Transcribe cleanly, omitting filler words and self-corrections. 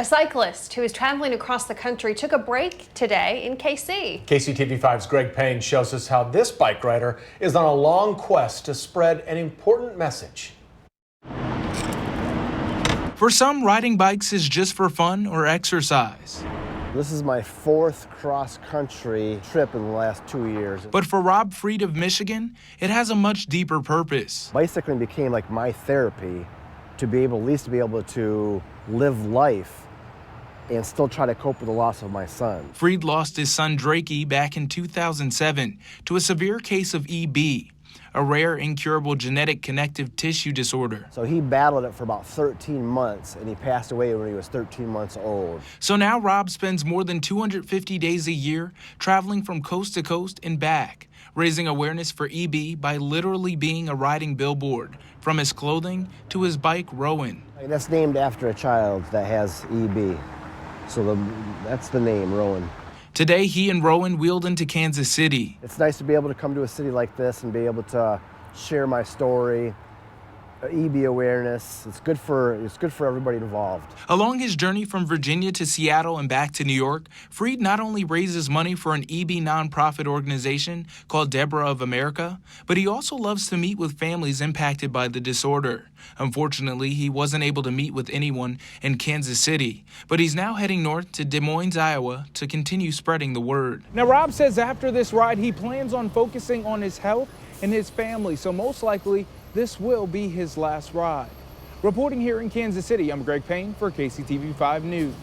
A cyclist who is traveling across the country took a break today in KC. KCTV5's Greg Payne shows us how this bike rider is on a long quest to spread an important message. For some, riding bikes is just for fun or exercise. This is my fourth cross-country trip in the last 2 years. But for Rob Freed of Michigan, it has a much deeper purpose. Bicycling became like my therapy to be able, at least to be able to live life and still try to cope with the loss of my son. Freed lost his son Drakey back in 2007 to a severe case of EB, a rare incurable genetic connective tissue disorder. So he battled it for about 13 months and he passed away when he was 13 months old. So now Rob spends more than 250 days a year traveling from coast to coast and back, raising awareness for EB by literally being a riding billboard, from his clothing to his bike Rowan. That's named after a child that has EB. So that's the name, Rowan. Today, he and Rowan wheeled into Kansas City. It's nice to be able to come to a city like this and be able to share my story, EB awareness. It's good for everybody involved. Along his journey from Virginia to Seattle and back to New York, Freed not only raises money for an EB nonprofit organization called Deborah of America, but he also loves to meet with families impacted by the disorder. Unfortunately, he wasn't able to meet with anyone in Kansas City, but he's now heading north to Des Moines, Iowa to continue spreading the word. Now, Rob says after this ride, he plans on focusing on his health and his family, so most likely this will be his last ride. Reporting here in Kansas City, I'm Greg Payne for KCTV5 News.